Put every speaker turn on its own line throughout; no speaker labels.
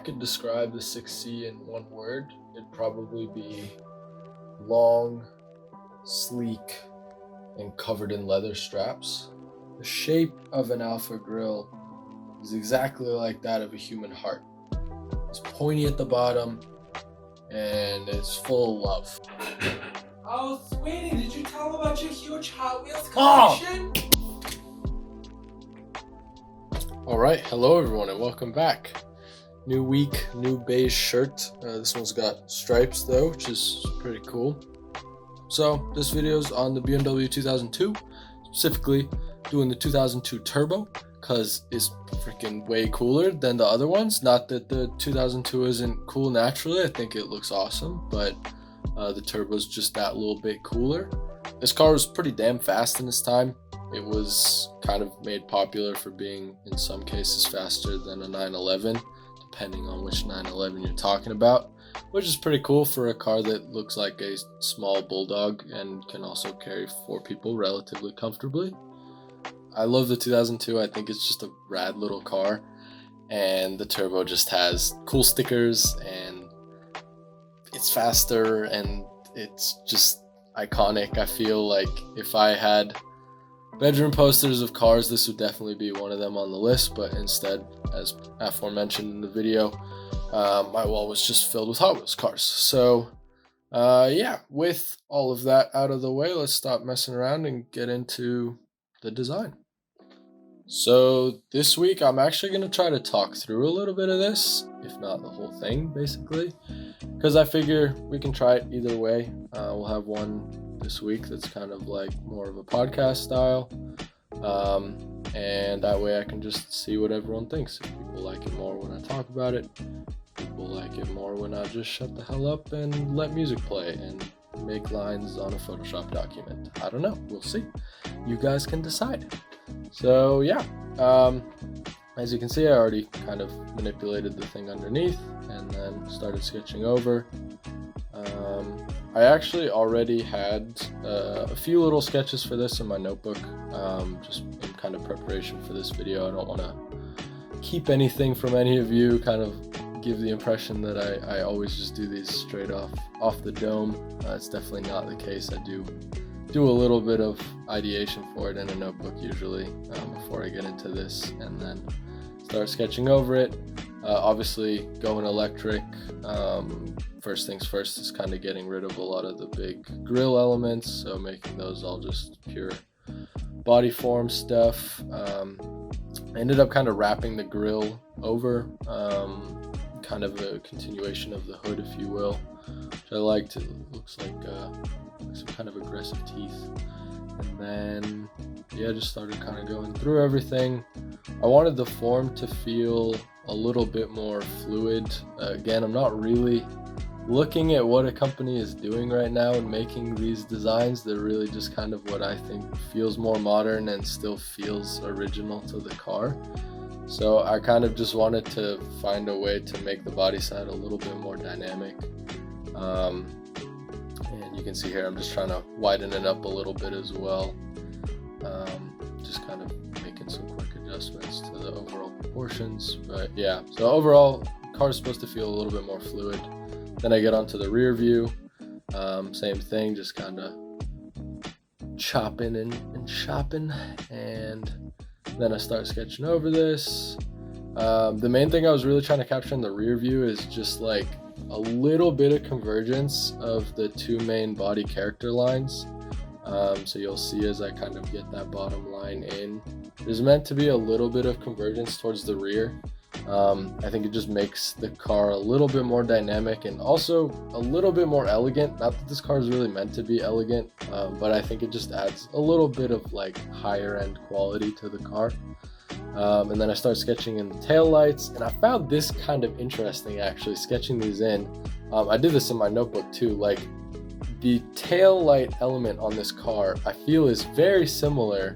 could describe the 6C in one word, it'd probably be long, sleek, and covered in leather straps. The shape of an Alpha grill is exactly like that of a human heart. It's pointy at the bottom, and it's full of love.
Oh, sweetie, did you tell him about your huge Hot Wheels collection?
All right, hello everyone, and welcome back. New week, new beige shirt. This one's got stripes though, which is pretty cool. So this video's on the BMW 2002, specifically doing the 2002 Turbo, because it's freaking way cooler than the other ones. Not that the 2002 isn't cool naturally, I think it looks awesome, but the Turbo's just that little bit cooler. This car was pretty damn fast in its time. It was kind of made popular for being, in some cases, faster than a 911, depending on which 911 you're talking about, which is pretty cool for a car that looks like a small bulldog and can also carry 4 people relatively comfortably. I love the 2002. I think it's just a rad little car, and the Turbo just has cool stickers, and it's faster, and it's just iconic. I feel like if I had bedroom posters of cars, this would definitely be one of them on the list, but instead, as aforementioned in the video, my wall was just filled with Hot Wheels cars. So yeah, with all of that out of the way, let's stop messing around and get into the design. So this week I'm actually going to try to talk through a little bit of this, if not the whole thing basically, because I figure we can try it either way. We'll have one this week that's kind of like more of a podcast style, and that way I can just see what everyone thinks. If people like it more when I talk about it, people like it more when I just shut the hell up and let music play and make lines on a Photoshop document. I don't know, we'll see. You guys can decide. So yeah, as you can see, I already kind of manipulated the thing underneath and then started sketching over. I actually already had a few little sketches for this in my notebook, just in kind of preparation for this video. I don't want to keep anything from any of you, kind of give the impression that I always just do these straight off the dome. It's definitely not the case. I do a little bit of ideation for it in a notebook usually before I get into this, and then start sketching over it. Obviously going electric, first things first is kind of getting rid of a lot of the big grill elements, so making those all just pure body form stuff. I ended up kind of wrapping the grill over, kind of a continuation of the hood, if you will, which I liked. It looks like some kind of aggressive teeth. And then yeah, just started kind of going through everything. I wanted the form to feel a little bit more fluid. Again, I'm not really looking at what a company is doing right now and making these designs. They're really just kind of what I think feels more modern and still feels original to the car. So I kind of just wanted to find a way to make the body side a little bit more dynamic. And you can see here I'm just trying to widen it up a little bit as well. Just kind of making some quick adjustments to the overall proportions. But yeah, so overall, the car is supposed to feel a little bit more fluid. Then I get onto the rear view. Same thing, just kind of chopping and chopping. And then I start sketching over this. The main thing I was really trying to capture in the rear view is just like a little bit of convergence of the two main body character lines. So you'll see as I kind of get that bottom line in, there's meant to be a little bit of convergence towards the rear. I think it just makes the car a little bit more dynamic and also a little bit more elegant. Not that this car is really meant to be elegant, but I think it just adds a little bit of like higher end quality to the car. And then I start sketching in the tail lights, and I found this kind of interesting actually, sketching these in. I did this in my notebook too. Like the tail light element on this car, I feel is very similar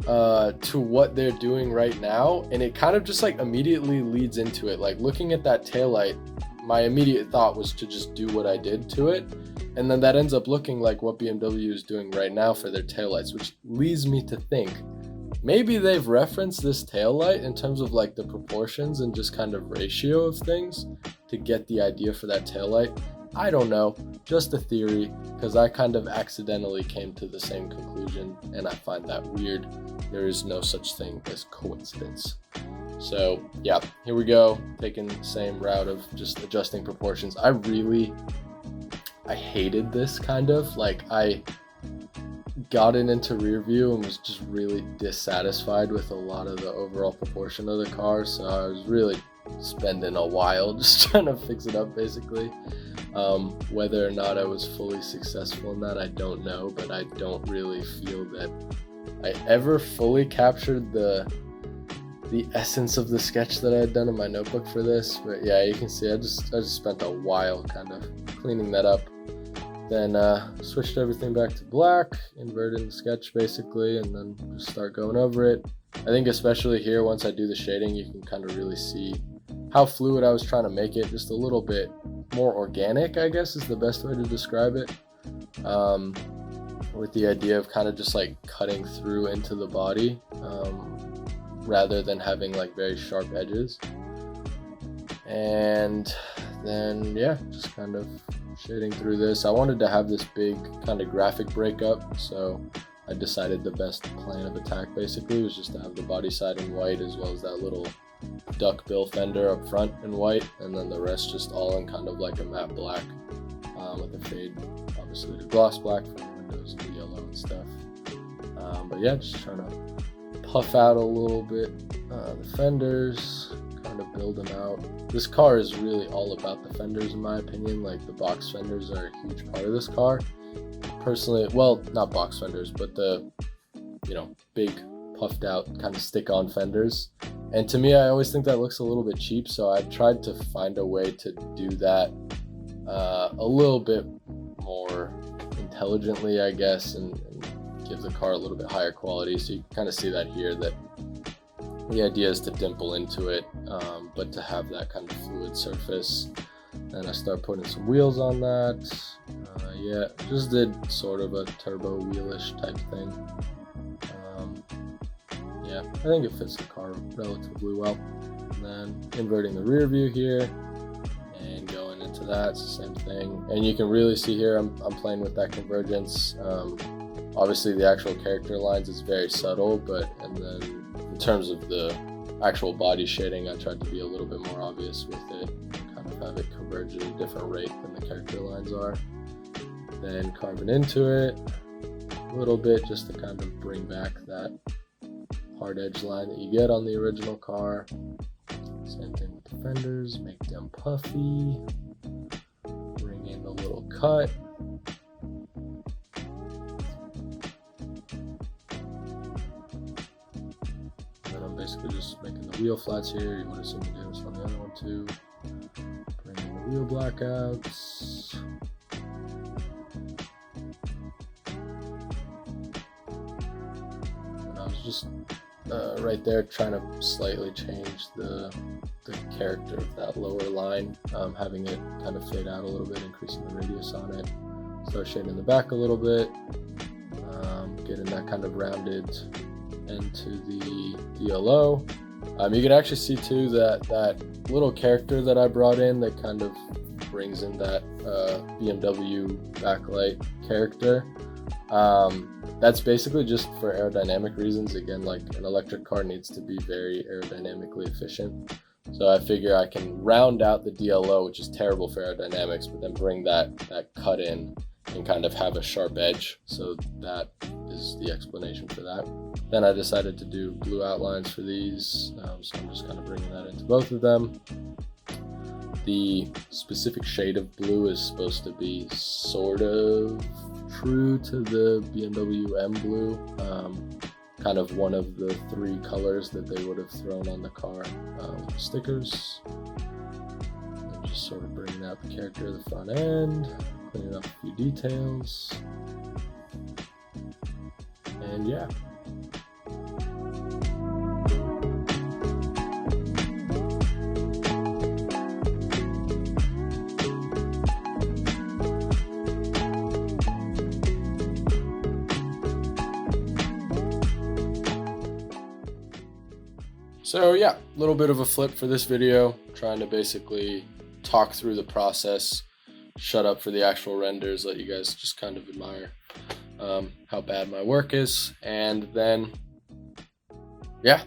to what they're doing right now, and it kind of just like immediately leads into it. Like looking at that tail light, my immediate thought was to just do what I did to it, and then that ends up looking like what BMW is doing right now for their taillights, which leads me to think maybe they've referenced this taillight in terms of like the proportions and just kind of ratio of things to get the idea for that taillight. I don't know, just a theory, because I kind of accidentally came to the same conclusion, and I find that weird. There is no such thing as coincidence. So yeah, here we go, taking the same route of just adjusting proportions. I hated this kind of, like, I got it into rear view and was just really dissatisfied with a lot of the overall proportion of the car, so I was really spending a while just trying to fix it up, basically. Whether or not I was fully successful in that, I don't know, but I don't really feel that I ever fully captured the essence of the sketch that I had done in my notebook for this. But yeah, you can see I just spent a while kind of cleaning that up. Then switched everything back to black, inverted the sketch basically, and then just start going over it. I think especially here, once I do the shading, you can kind of really see how fluid I was trying to make it, just a little bit more organic, I guess is the best way to describe it, with the idea of kind of just like cutting through into the body, rather than having like very sharp edges. And then yeah, just kind of shading through this. I wanted to have this big kind of graphic breakup, so I decided the best plan of attack basically was just to have the body side in white, as well as that little duck bill fender up front in white, and then the rest just all in kind of like a matte black, with a fade obviously to gloss black for the windows and the yellow and stuff. But yeah, just trying to puff out a little bit the fenders, kind of build them out. This car is really all about the fenders in my opinion. Like, the box fenders are a huge part of this car. Personally, well, not box fenders, but the, you know, big puffed out kind of stick-on fenders. And to me, I always think that looks a little bit cheap, so I tried to find a way to do that a little bit more intelligently, I guess, and give the car a little bit higher quality. So you can kind of see that here, that the idea is to dimple into it, but to have that kind of fluid surface. And I start putting some wheels on that. Yeah, just did sort of a turbo wheelish type thing. Yeah, I think it fits the car relatively well. And then inverting the rear view here and going into that, it's the same thing. And you can really see here I'm playing with that convergence. Obviously the actual character lines is very subtle, and then in terms of the actual body shading, I tried to be a little bit more obvious with it, kind of have it converge at a different rate than the character lines are. Then carving into it a little bit just to kind of bring back that hard edge line that you get on the original car. Same thing with the fenders, make them puffy, bring in the little cut. And I'm basically just making the wheel flats here. You would assume you do this on the other one too. Bring in the wheel blackouts. And I was just right there trying to slightly change the character of that lower line, having it kind of fade out a little bit, increasing the radius on it. Start shading the back a little bit, getting that kind of rounded end to the DLO. You can actually see too that little character that I brought in that kind of brings in that BMW backlight character. That's basically just for aerodynamic reasons. Again, like, an electric car needs to be very aerodynamically efficient. So I figure I can round out the DLO, which is terrible for aerodynamics, but then bring that cut in and kind of have a sharp edge. So that is the explanation for that. Then I decided to do blue outlines for these. So I'm just kind of bringing that into both of them. The specific shade of blue is supposed to be sort of true to the BMW M blue, kind of one of the three colors that they would have thrown on the car with the stickers. And just sort of bringing out the character of the front end, cleaning up a few details, and yeah. So yeah, a little bit of a flip for this video, trying to basically talk through the process, shut up for the actual renders, let you guys just kind of admire how bad my work is, and then yeah,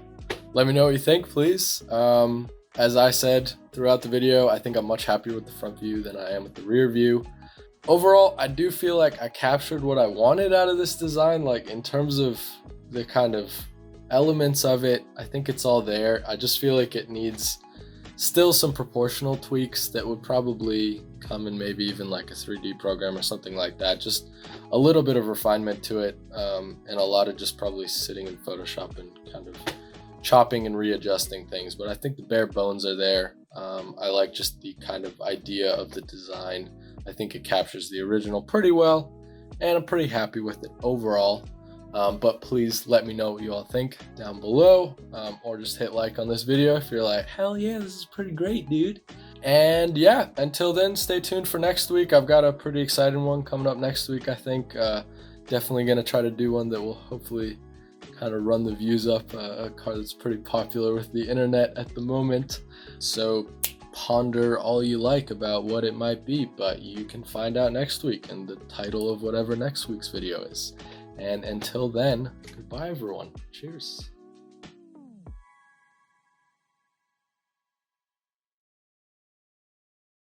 let me know what you think, please. As I said throughout the video, I think I'm much happier with the front view than I am with the rear view. Overall, I do feel like I captured what I wanted out of this design, like in terms of the kind of elements of it. I think it's all there. I just feel like it needs still some proportional tweaks that would probably come in maybe even like a 3D program or something like that. Just a little bit of refinement to it, and a lot of just probably sitting in Photoshop and kind of chopping and readjusting things. But I think the bare bones are there. I like just the kind of idea of the design. I think it captures the original pretty well, and I'm pretty happy with it overall. But please let me know what you all think down below, or just hit like on this video if you're like, hell yeah, this is pretty great, dude. And yeah, until then, stay tuned for next week. I've got a pretty exciting one coming up next week, I think. Definitely gonna try to do one that will hopefully kind of run the views up, a car that's pretty popular with the internet at the moment. So ponder all you like about what it might be, but you can find out next week in the title of whatever next week's video is. And until then, goodbye everyone. Cheers.